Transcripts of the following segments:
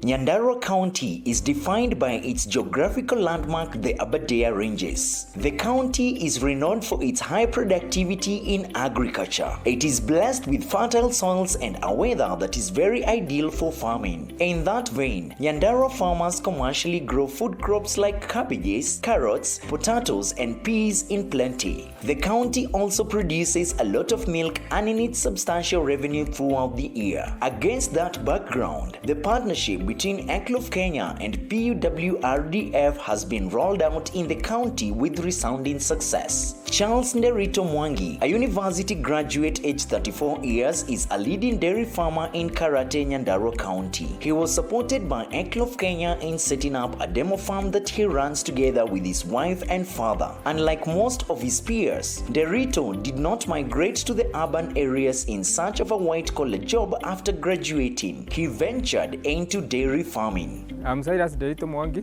Nyandarua County is defined by its geographical landmark, the Aberdare Ranges. The county is renowned for its high productivity in agriculture. It is blessed with fertile soils and a weather that is very ideal for farming. In that vein, Nyandarua farmers commercially grow food crops like cabbages, carrots, potatoes, and peas in plenty. The county also produces a lot of milk, earning its substantial revenue throughout the year. Against that background, the partnership between Eclof Kenya and PUWRDF has been rolled out in the county with resounding success. Charles Nderito Mwangi, a university graduate aged 34 years, is a leading dairy farmer in Karate, Nyandarua County. He was supported by Eclof Kenya in setting up a demo farm that he runs together with his wife and father. Unlike most of his peers, Nderito did not migrate to the urban areas in search of a white-collar job after graduating. He ventured into dairy farming. I'm Cyrus Nderito Mwangi.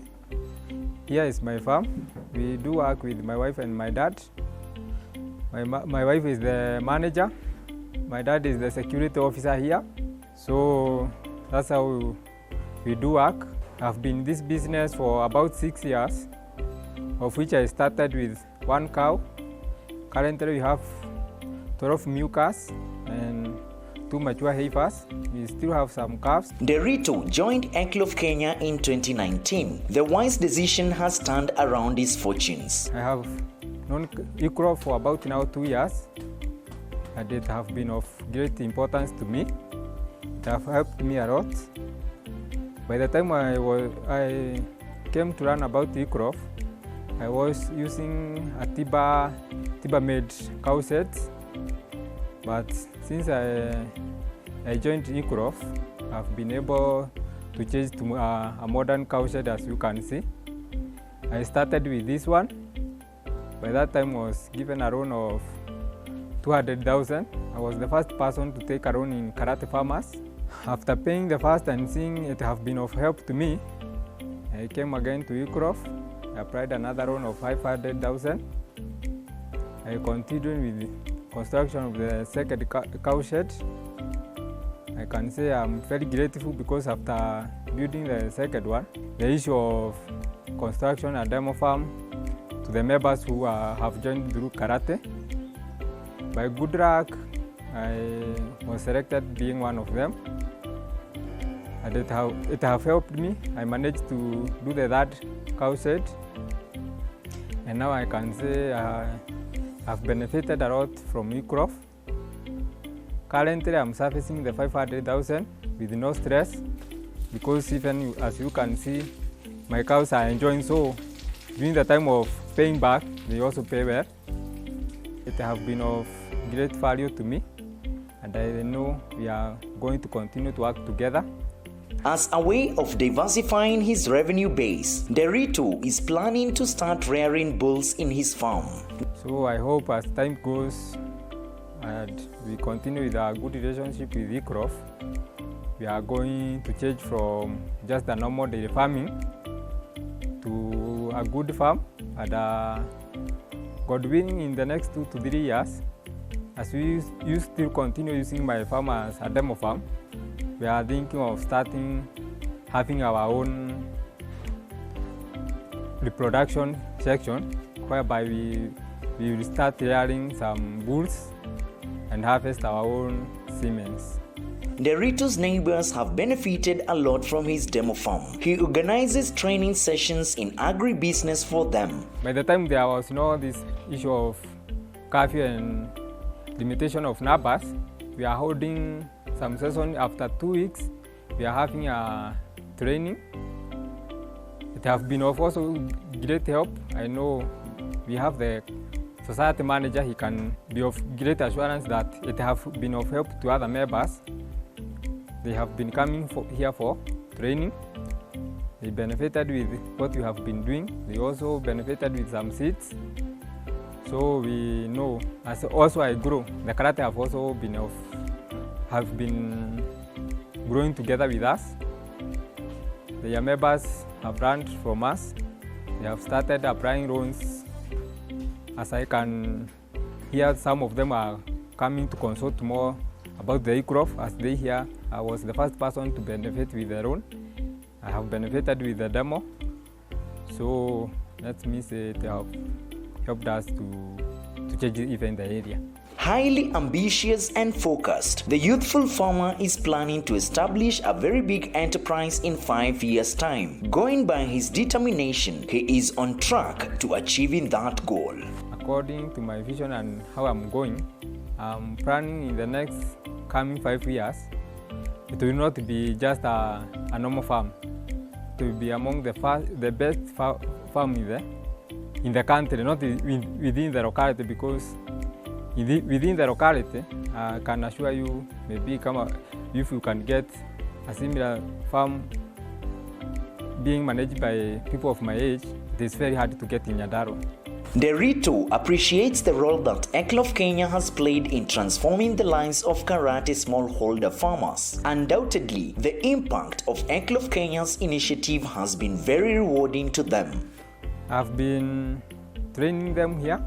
Here is my farm. We do work with my wife and my dad. My wife is the manager. My dad is the security officer here. So that's how we do work. I've been in this business for about 6 years, of which I started with 1 cow. Currently we have 12 milkers and 2 mature heifers. We still have some calves. Nderito joined Eclof Kenya in 2019. The wise decision has turned around his fortunes. I have known Eclof for about now 2 years, and it have been of great importance to me. It have helped me a lot. By the time I came to learn about Eclof, I was using a Tiba-made cow sets, but since I joined Eclof, I've been able to change to a modern cow shed, as you can see. I started with this one. By that time I was given a loan of 200,000. I was the first person to take a loan in Karate Farmers. After paying the first and seeing it have been of help to me, I came again to Eclof. I applied another loan of 500,000. I continued with the construction of the second cow shed. I can say I'm very grateful because after building the second one, the issue of construction a demo farm to the members who have joined through karate. By good luck, I was selected being one of them. And it have helped me. I managed to do the third cow shed. And now I can say I've benefited a lot from Eclof. Currently, I'm servicing the 500,000 with no stress, because even as you can see, my cows are enjoying. So during the time of paying back, they also pay well. It has been of great value to me, and I know we are going to continue to work together. As a way of diversifying his revenue base, Nderito is planning to start rearing bulls in his farm. So I hope as time goes and we continue with our good relationship with Eclof, we are going to change from just a normal dairy farming to a good farm. And God willing, in the next 2 to 3 years, as we still continue using my farm as a demo farm, we are thinking of having our own reproduction section, whereby we will start rearing some bulls and harvest our own semens. Nderito's neighbors have benefited a lot from his demo farm. He organizes training sessions in agribusiness for them. By the time there was this issue of curfew and limitation of numbers, we are holding some session. After 2 weeks, we are having a training. It has been of also great help. I know we have the society manager. He can be of great assurance that it has been of help to other members. They have been coming here for training. They benefited with what we have been doing. They also benefited with some seeds. So we know, as also I grow, the karate have been growing together with us. The members have learned from us. They have started applying loans as I can hear some of them are coming to consult more about the Eclof. As they hear, I was the first person to benefit with the loan. I have benefited with the demo. So that means they have helped us to change even the area. Highly ambitious and focused, the youthful farmer is planning to establish a very big enterprise in 5 years' time. Going by his determination, he is on track to achieving that goal. According to my vision and how I'm going, I'm planning in the next coming 5 years, it will not be just a normal farm. It will be among the best farm in the country, not within the locality, because within the locality, I can assure you, maybe if you can get a similar farm being managed by people of my age, it is very hard to get in Nyandarua. Derito appreciates the role that Eclof Kenya has played in transforming the lives of Karate smallholder farmers. Undoubtedly, the impact of Eclof Kenya's initiative has been very rewarding to them. I've been training them here.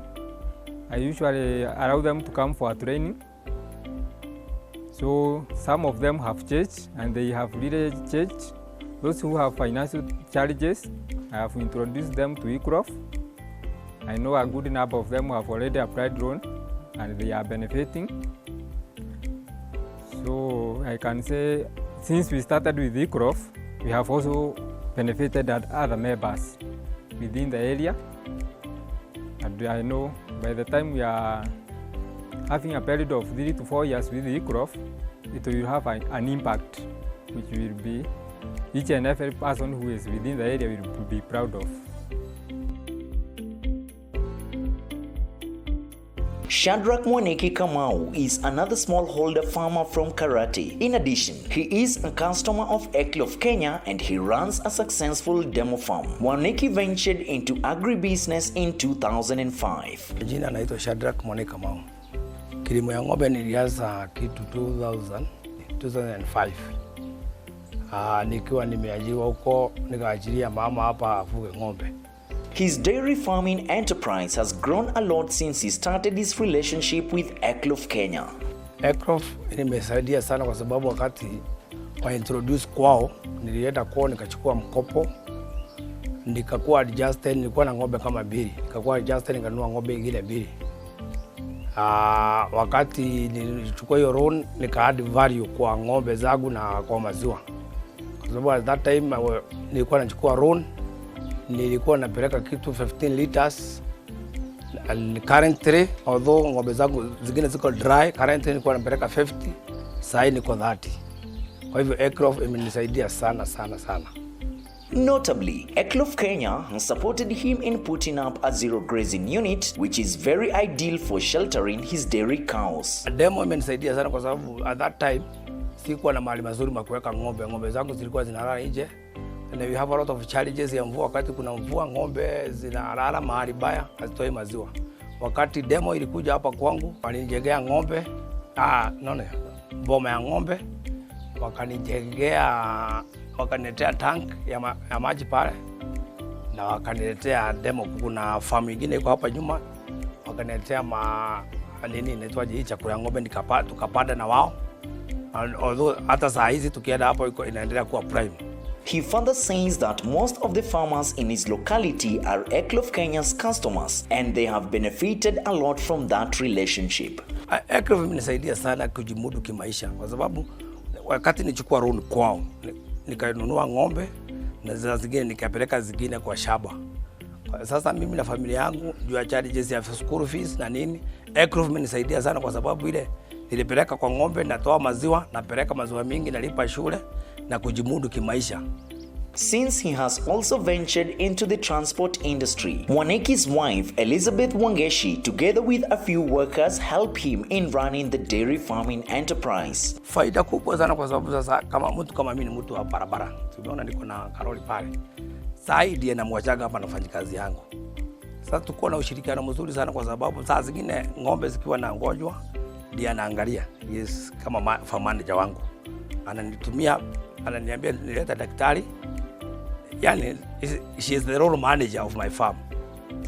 I usually allow them to come for a training. So some of them have changed and they have really changed. Those who have financial challenges, I have introduced them to Eclof. I know a good number of them have already applied loan and they are benefiting. So I can say, since we started with Eclof, we have also benefited other members within the area. And I know by the time we are having a period of 3 to 4 years with Eclof, it will have an impact, which will be each and every person who is within the area will be proud of. Shadrach Mwaneki Kamau is another smallholder farmer from Karate. In addition, he is a customer of Eclof Kenya and he runs a successful demo farm. Mwaneki ventured into agribusiness in 2005. Jina naitwa Shadrach Mwaneki Kamau. Kilimo ya ng'ombe nilianza kitu 2005. Nikiwa nimeajiriwa huko, nikaajiria mama hapa afuge ng'ombe. His dairy farming enterprise has grown a lot since he started his relationship with Eclof Kenya. Eclof imesaidia sana kwa sababu wakati wa introduce kwao, nilienda kwao nikachukua mkopo, nikakuwa adjusted, nilikuwa na ng'ombe kama 2, nikakuwa adjusted nikanunua ng'ombe ingine 2. Wakati nilichukua hiyo loan, nika add value kwa ng'ombe zangu na kwa maziwa. Kwa sababu at that time nilikuwa nachukua loan, nilikuwa napeleka kitu 15 liters. Currently, although ng'ombe zangu zingine ziko dry, currently nilikuwa napeleka 50, sasa niko 30. Kwa hivyo Eclof imenisaidia sana. Notably, Eclof Kenya has supported him in putting up a zero grazing unit, which is very ideal for sheltering his dairy cows. Demo imenisaidia sana kwa sababu at that time sikuwa na mahali mazuri pa kuweka ng'ombe. Ng'ombe zangu zilikuwa zinalala nje. And we have a lot of challenges ya mvua. Wakati kuna mvua, ng'ombe zinalala mahali baya, hazitoi maziwa. Wakati demo ilikuja hapa kwangu, walinijengea ng'ombe, boma ya ng'ombe, wakaniletea tank ya maji pale, na wakaniletea demo. Kuna farm nyingine iko hapa nyuma, wakaniletea inaitwaje hii chakula ya ng'ombe, tukapanda na wao. Although hata saa hizi tukienda hapo inaendelea kuwa prime. He further says that most of the farmers in his locality are Eclof Kenya's customers and they have benefited a lot from that relationship. Eclof imenisaidia sana kujimudu kimaisha kwa sababu wakati nichukua loan kwao, nikanunua ng'ombe na zingine nikapeleka zingine kwa shamba. Sasa mimi na familia yangu juu ya challenges ya school fees na nini, Eclof imenisaidia sana kwa sababu ile nilipeleka kwa ng'ombe, natoa maziwa, napeleka maziwa mingi, nalipa shule na kujimudu kimaisha. Since he has also ventured into the transport industry, Mwaneki's wife Elizabeth Wangeshi, together with a few workers, help him in running the dairy farming enterprise. Faida kubwa sana kwa sababu sasa kama mtu kama mimi ni mtu wa barabara. Tumeona niko na karoli pale. Sasa ndiye namwachaga hapa nafanya kazi yangu. Sasa tuko na ushirikiano mzuri sana kwa sababu saa zingine ng'ombe zikiwa na ngojwa ndiye anaangalia. Yes, kama farm manager wangu. Ananitumia, ananiambia nileta daktari. Yani, she is the role manager of my farm.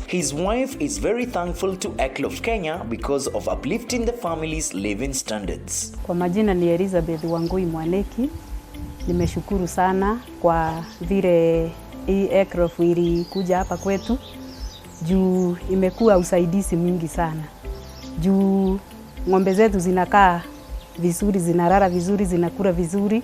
His wife is very thankful to Eclof Kenya because of uplifting the family's living standards. Kwa majina ni Elizabeth Wangui Mwaneki. Nimeshukuru sana kwa vile hii Eclof ilikuja hapa kwetu. Juu imekuwa usaidizi mwingi sana. Juu ng'ombe zetu zinakaa vizuri, zinalala vizuri, zinakula vizuri,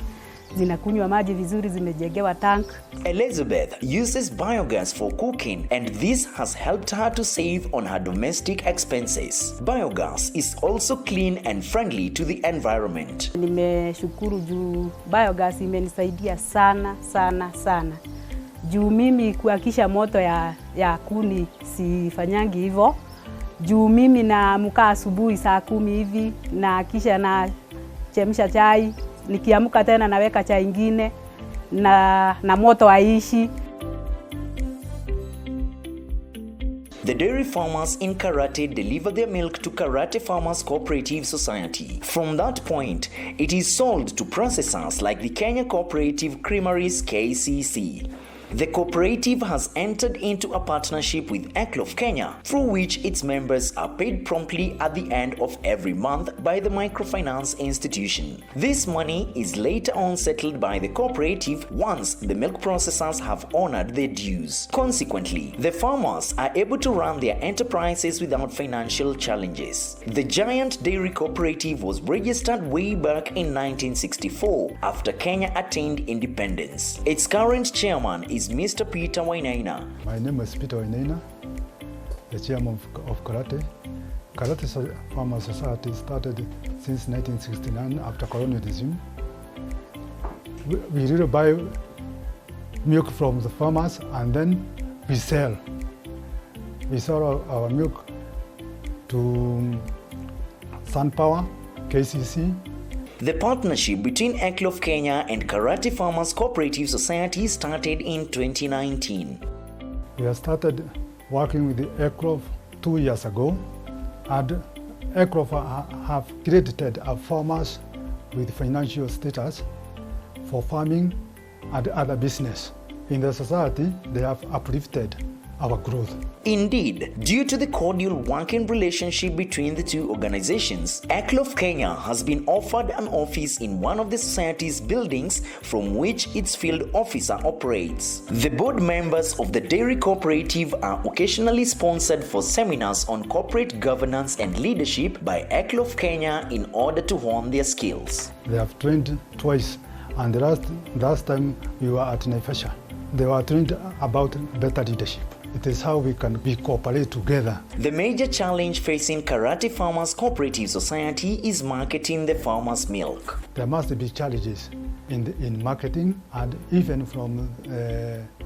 zinakunywa maji vizuri, zimejengewa tank. Elizabeth uses biogas for cooking, and this has helped her to save on her domestic expenses. Biogas is also clean and friendly to the environment. Nimeshukuru juu biogas imenisaidia sana sana sana. Juu mimi kuhakisha moto ya kuni sifanyangi hivyo. Juu mimi naamka asubuhi saa 10 hivi na kisha na chemsha chai, nikiamka tena naweka chai ingine na moto haishi. The dairy farmers in Karate deliver their milk to Karate Farmers Cooperative Society. From that point, it is sold to processors like the Kenya Cooperative Creameries KCC. The cooperative has entered into a partnership with Eclof Kenya, through which its members are paid promptly at the end of every month by the microfinance institution. This money is later on settled by the cooperative once the milk processors have honored their dues. Consequently, the farmers are able to run their enterprises without financial challenges. The giant dairy cooperative was registered way back in 1964 after Kenya attained independence. Its current chairman is Mr. Peter Wainaina. My name is Peter Wainaina, the chairman of Karate. Karate Farmers Society started since 1969 after colonialism. We really buy milk from the farmers and then we sell. We sell our milk to SunPower, KCC. The partnership between Eclof Kenya and Karate Farmers Cooperative Society started in 2019. We have started working with the Eclof 2 years ago, and Eclof have credited our farmers with financial status for farming and other business. In the society, they have uplifted our growth. Indeed, due to the cordial working relationship between the two organizations, Eclof Kenya has been offered an office in one of the society's buildings from which its field officer operates. The board members of the dairy cooperative are occasionally sponsored for seminars on corporate governance and leadership by Eclof Kenya in order to hone their skills. They have trained twice, and the last time we were at Naivasha, they were trained about better leadership. It is how we can cooperate together. The major challenge facing Karate Farmers Cooperative Society is marketing the farmers' milk. There must be challenges in marketing, and even from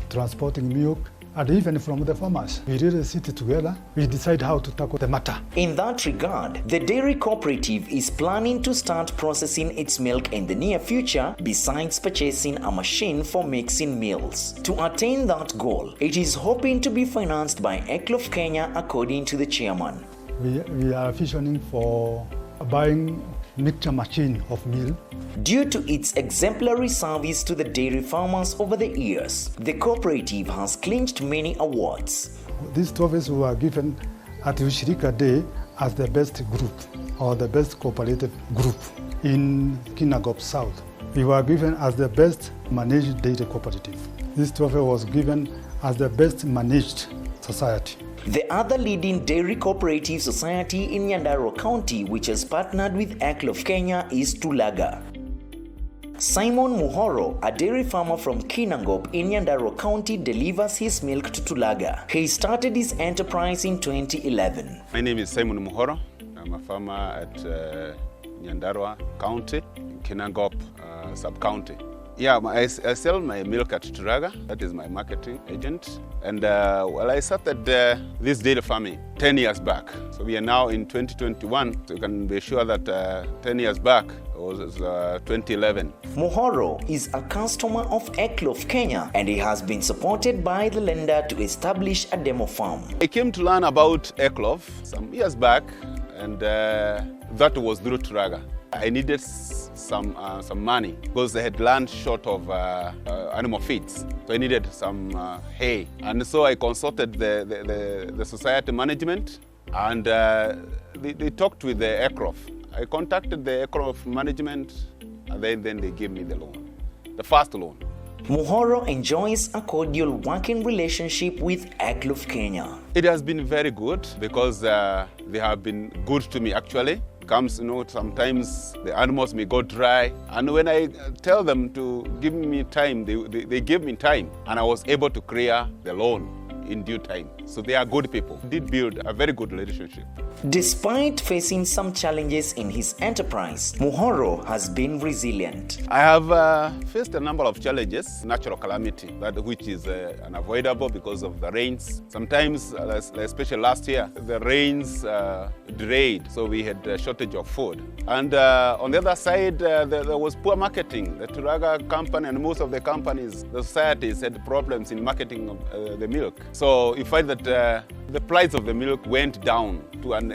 transporting milk, and even from the farmers. We really sit together, we decide how to tackle the matter. In that regard, the dairy cooperative is planning to start processing its milk in the near future, besides purchasing a machine for mixing meals. To attain that goal, it is hoping to be financed by Eclof Kenya, according to the chairman. We are visioning for buying mixture machine of milk. Due to its exemplary service to the dairy farmers over the years, the cooperative has clinched many awards. These trophies were given at Ushirika Day as the best group or the best cooperative group in Kinangop South. We were given as the best managed dairy cooperative. This trophy was given as the best managed society. The other leading dairy cooperative society in Nyandarua County, which has partnered with Eclof Kenya, is Tulaga. Simon Muhoro, a dairy farmer from Kinangop in Nyandarua County, delivers his milk to Tulaga. He started his enterprise in 2011. My name is Simon Muhoro. I'm a farmer at Nyandarua County, Kinangop sub-county. Yeah, I sell my milk at Tulaga. That is my marketing agent. And well, I started this dairy farming 10 years back. So we are now in 2021. So you can be sure that 10 years back was 2011. Muhoro is a customer of Eclof Kenya, and he has been supported by the lender to establish a demo farm. I came to learn about Eclof some years back, and that was through Tulaga. I needed some money because they had land short of animal feeds. So I needed some hay. And so I consulted the society management, and they talked with the Eclof. I contacted the Eclof management, and then they gave me the loan, the first loan. Muhoro enjoys a cordial working relationship with Eclof Kenya. It has been very good because they have been good to me actually. Comes, sometimes the animals may go dry, and when I tell them to give me time, they give me time, and I was able to clear the loan in due time. So they are good people. Did build a very good relationship. Despite facing some challenges in his enterprise, Muhoro has been resilient. I have faced a number of challenges, natural calamity, which is unavoidable because of the rains. Sometimes, especially last year, the rains delayed, so we had a shortage of food. And on the other side, there was poor marketing. The Turaga company and most of the companies, the societies had problems in marketing of the milk. So you find that the price of the milk went down to an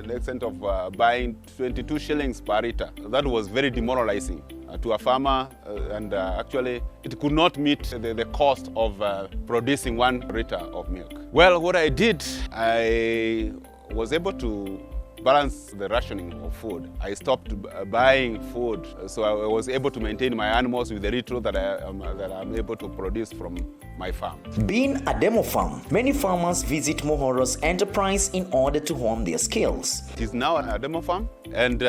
extent of buying 22 shillings per litre. That was very demoralizing to a farmer, and actually it could not meet the cost of producing 1 litre of milk. Well, what I did, I was able to balance the rationing of food. I stopped buying food, so I was able to maintain my animals with the little that I'm able to produce from my farm. Being a demo farm, many farmers visit Muhoro's enterprise in order to hone their skills. It is now a demo farm, and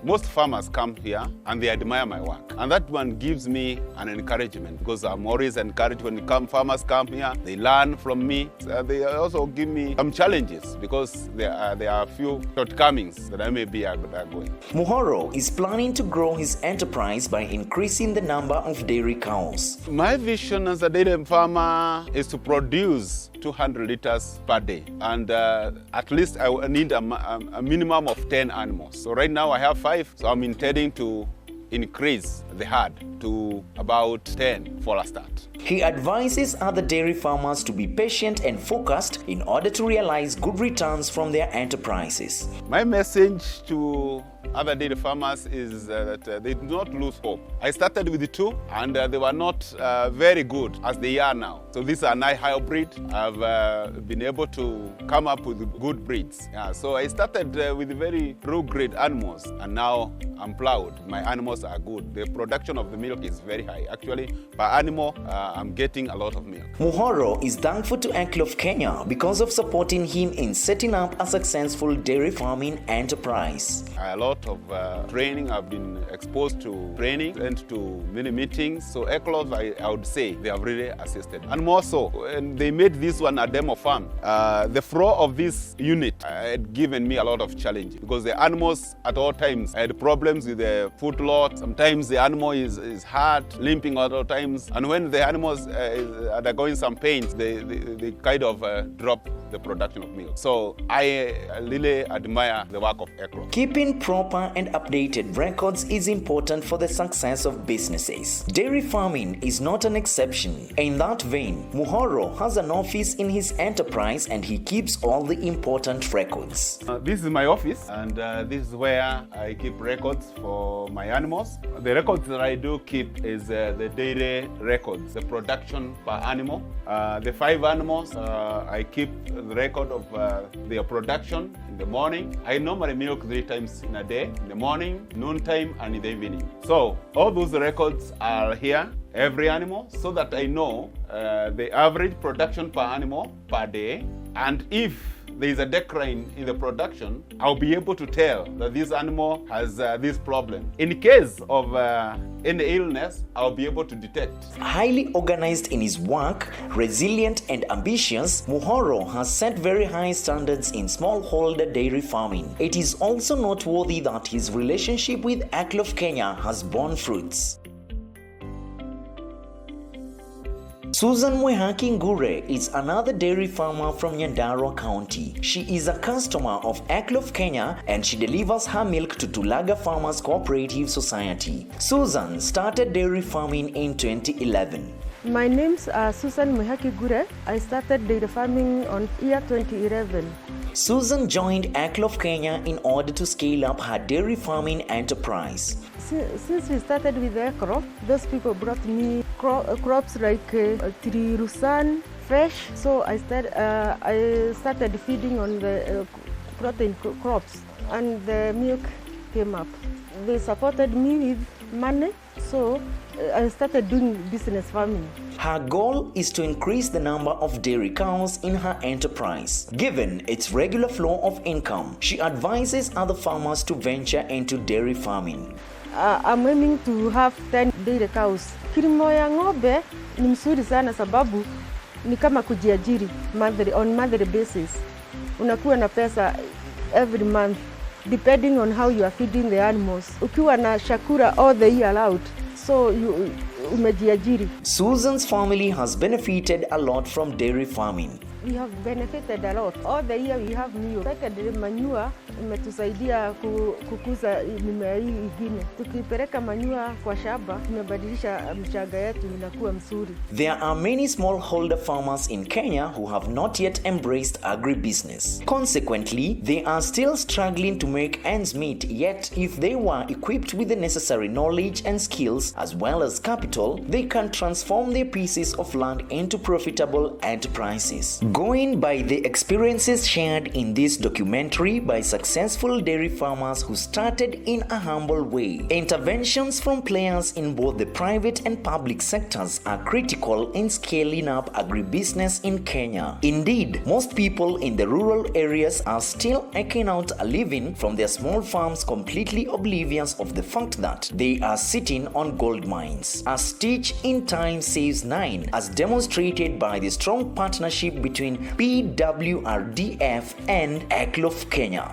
most farmers come here and they admire my work. And that one gives me an encouragement, because I'm always encouraged when farmers come here, they learn from me. They also give me some challenges, because there are a few shortcomings that I may be undergoing. Muhoro is planning to grow his enterprise by increasing the number of dairy cows. My vision as a dairy farmer is to produce 200 liters per day, and at least I need a minimum of 10 animals. So right now I have 5, so I'm intending to increase the herd to about 10 for a start. He advises other dairy farmers to be patient and focused in order to realize good returns from their enterprises. My message to other dairy farmers is that they do not lose hope. I started with 2, and they were not very good as they are now. So these are nice hybrid. I've been able to come up with good breeds. Yeah, so I started with very low-grade animals, and now I'm proud. My animals are good. The production of the milk is very high. Actually, per animal, I'm getting a lot of milk. Muhoro is thankful to Eclof Kenya because of supporting him in setting up a successful dairy farming enterprise. A lot of training. I've been exposed to training and to many meetings. So Eclof, I would say, they have really assisted. And more so, when they made this one a demo farm, the floor of this unit had given me a lot of challenge, because the animals at all times had problems with the food lot. Sometimes the animal is hurt, limping at all times. And when the animals are undergoing some pains, they kind of drop the production of milk. So I really admire the work of Eclof. Keeping proper and updated records is important for the success of businesses. Dairy farming is not an exception. In that vein, Muhoro has an office in his enterprise, and he keeps all the important records. This is my office, and this is where I keep records for my animals. The records that I do keep is the dairy records, the production per animal. The 5 animals, I keep the record of their production in the morning. I normally milk 3 times in a day, in the morning, noontime, and in the evening. So all those records are here, every animal, so that I know the average production per animal per day, and if there is a decline in the production, I'll be able to tell that this animal has this problem. In case of any illness, I'll be able to detect. Highly organized in his work, resilient and ambitious, Muhoro has set very high standards in smallholder dairy farming. It is also noteworthy that his relationship with Eclof Kenya has borne fruits. Susan Mwehaki Ngure is another dairy farmer from Nyandarua County. She is a customer of Eclof Kenya, and she delivers her milk to Tulaga Farmers Cooperative Society. Susan started dairy farming in 2011. My name's Susan Mwehaki Ngure. I started dairy farming on year 2011. Susan joined Eclof Kenya in order to scale up her dairy farming enterprise. Since we started with the Eclof, those people brought me crops like Tirusan, fish. So I started feeding on the protein crops, and the milk came up. They supported me with money, so I started doing business farming. Her goal is to increase the number of dairy cows in her enterprise. Given its regular flow of income, she advises other farmers to venture into dairy farming. I'm aiming to have 10 dairy cows. Kilimo ya ng'ombe ni mzuri sana sababu ni kama kujiajiri on monthly basis. Unakuwa na pesa every month depending on how you are feeding the animals. Ukiwa na chakula all the year round, so umejiajiri. Susan's family has benefited a lot from dairy farming. We have benefited a lot. All the year we have new. Secondary manure imetusaidia kukuza mimea hii ingine. Tukipeleka manure kwa shamba, tumebadilisha mchanga yetu inakuwa mzuri. There are many smallholder farmers in Kenya who have not yet embraced agribusiness. Consequently, they are still struggling to make ends meet, yet if they were equipped with the necessary knowledge and skills as well as capital, they can transform their pieces of land into profitable enterprises. Going by the experiences shared in this documentary by successful dairy farmers who started in a humble way, interventions from players in both the private and public sectors are critical in scaling up agribusiness in Kenya. Indeed, most people in the rural areas are still eking out a living from their small farms, completely oblivious of the fact that they are sitting on gold mines. A stitch in time saves 9, as demonstrated by the strong partnership between PWRDF and Eclof Kenya.